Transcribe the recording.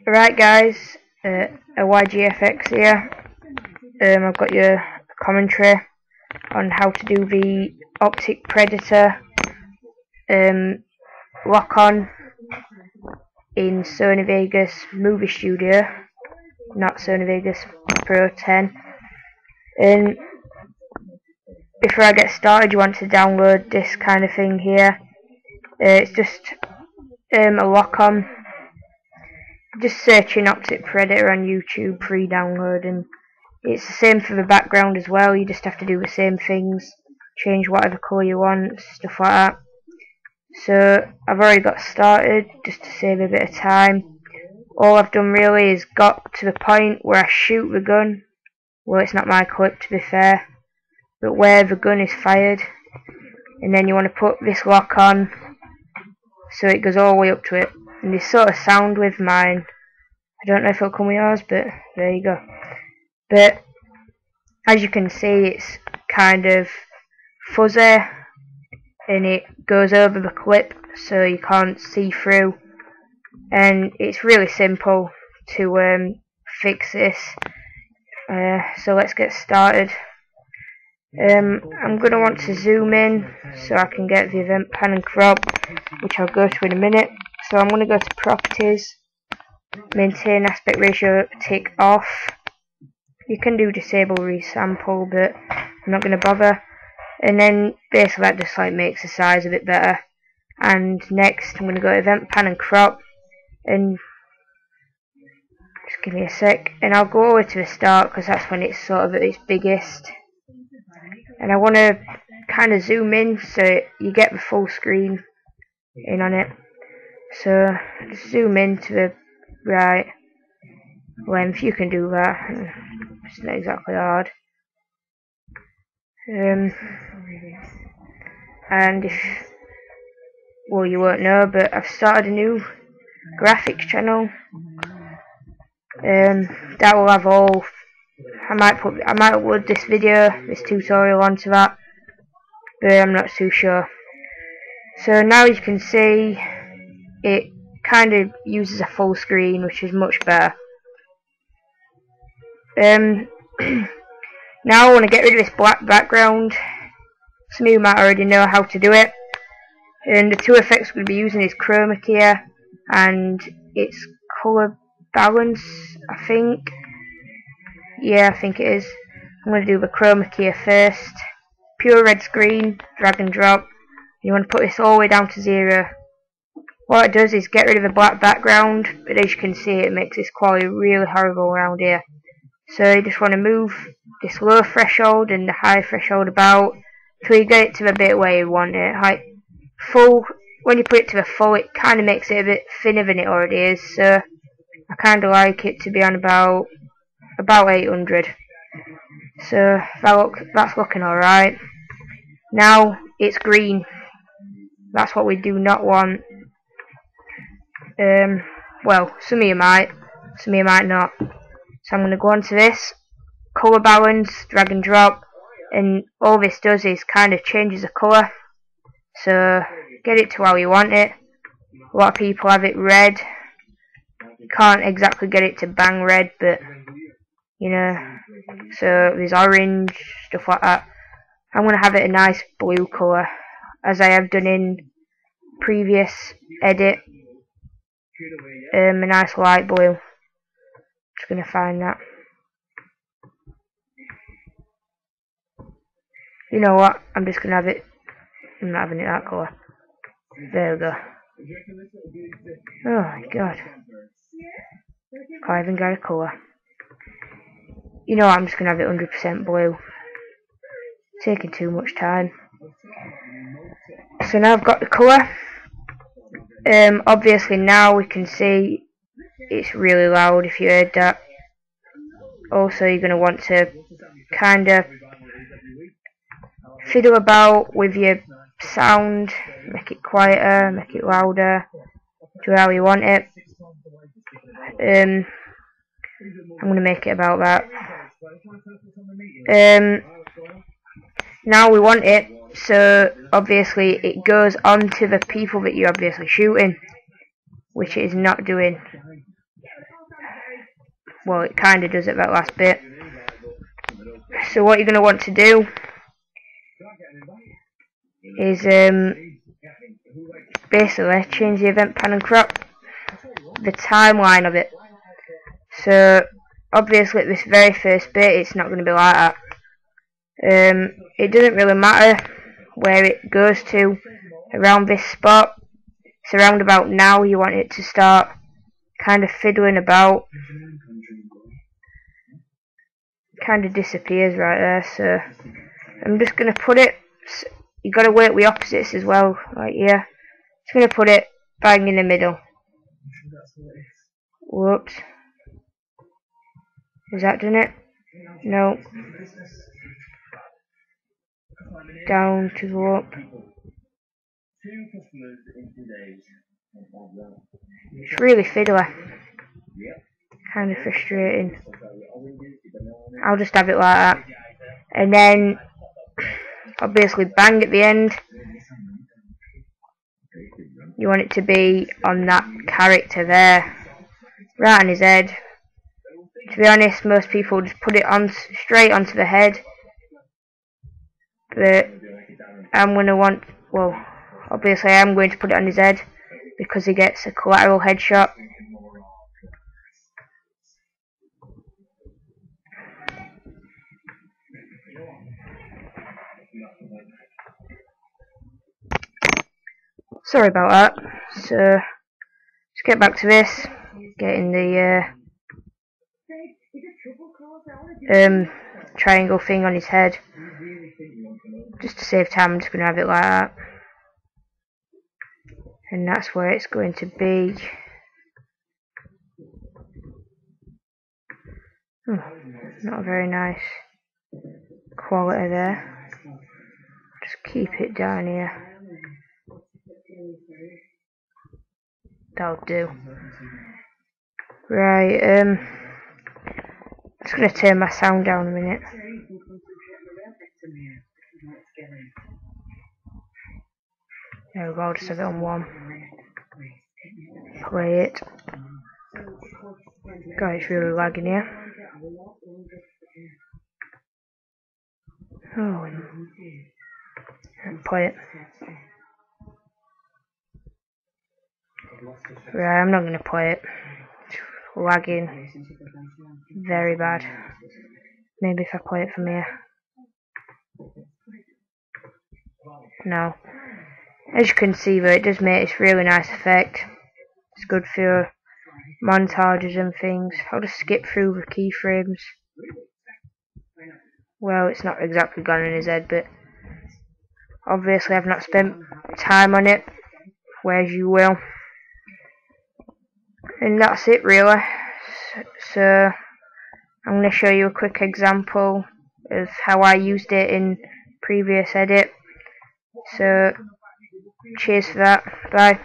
Right guys, LYGFX here. I've got your commentary on how to do the OpTiC Predator lock-on in Sony Vegas Movie Studio, not Sony Vegas Pro 10. And before I get started, you want to download this kind of thing here. It's just a lock-on. Just searching OpTiC Predator on YouTube, free download, and it's the same for the background as well. You just have to do the same things, change whatever colour you want, stuff like that. So I've already got started just to save a bit of time. All I've done really is got to the point where I shoot the gun. Well, it's not my clip to be fair, but where the gun is fired, and then you want to put this lock on so it goes all the way up to it. And this sort of sound with mine, I don't know if it'll come with yours, but there you go. But as you can see, it's kind of fuzzy and it goes over the clip so you can't see through, and it's really simple to fix this. So let's get started. I'm going to want to zoom in so I can get the event pan and crop, which I'll go to in a minute. So I'm going to go to properties, maintain aspect ratio tick off. You can do disable resample, but I'm not going to bother. And then basically that just like makes the size a bit better. And next I'm going to go to event pan and crop, and just give me a sec, and I'll go over to the start because that's when it's sort of at its biggest. And I want to kind of zoom in so you get the full screen in on it. So just zoom in to the right length. You can do that. It's not exactly hard. And if, well, you won't know, but I've started a new graphics channel. That will have all. I might upload this video, this tutorial onto that, but I'm not too sure. So now you can see it kind of uses a full screen, which is much better. Now I want to get rid of this black background. Some of you might already know how to do it. And the two effects we'll be using is chroma key and it's colour balance, I think. Yeah, I think it is. I'm going to do the chroma key first. Pure red screen, drag and drop. You want to put this all the way down to 0. What it does is get rid of the black background, but as you can see it makes this quality really horrible around here. So you just want to move this low threshold and the high threshold about till you get it to the bit where you want it. Like full, when you put it to the full, it kind of makes it a bit thinner than it already is. So I kind of like it to be on about 800. So that's looking alright. Now it's green. That's what we do not want. Well, some of you might not. So I'm going to go on to this colour balance, drag and drop, and all this does is kind of changes the colour. So get it to how you want it. A lot of people have it red. You can't exactly get it to bang red, but you know. So there's orange, stuff like that. I'm going to have it a nice blue colour, as I have done in previous edit. A nice light blue. Just going to find that. You know what? I'm just going to have it. I'm not having it that colour. There we go. Oh my god. Can't even get a colour. You know what? I'm just going to have it 100% blue. Taking too much time. So now I've got the colour. Obviously now we can see it's really loud if you heard that. Also you're going to want to kind of fiddle about with your sound, make it quieter, make it louder, do how you want it. I'm going to make it about that. Now we want it so obviously it goes onto the people that you're obviously shooting, which it is not doing. well, it kind of does at that last bit. So what you're going to want to do is basically change the event pan and crop the timeline of it. So obviously at this very first bit it's not going to be like that. It doesn't really matter where it goes to around this spot. It's around about now you want it to start kind of fiddling about. Kind of disappears right there, so I'm just going to put it, you got to work with opposites as well, like here. Just going to put it bang in the middle. Whoops. Has that done it? No. Down to go up. It's really fiddly. Kind of frustrating. I'll just have it like that. And then obviously bang at the end. You want it to be on that character there. Right on his head. To be honest, most people just put it on straight onto the head. But I'm going to want, well, obviously I'm going to put it on his head because he gets a collateral headshot. Sorry about that. So let's get back to this. Getting the triangle thing on his head. Just to save time, I'm just going to have it like that. And that's where it's going to be. Not a very nice quality there. Just keep it down here. That'll do. Right, I'm just going to turn my sound down a minute. There we go, I'll just have it on 1. Play it. God, it's really lagging here. Oh, and play it. Right, I'm not going to play it. It's lagging. Very bad. Maybe if I play it from here. No. As you can see though, it does make this really nice effect. It's good for montages and things. I'll just skip through the keyframes. Well, it's not exactly gone in his head, but obviously I've not spent time on it, whereas you will. And that's it really. So I'm going to show you a quick example of how I used it in previous edit. So cheers for that. Bye.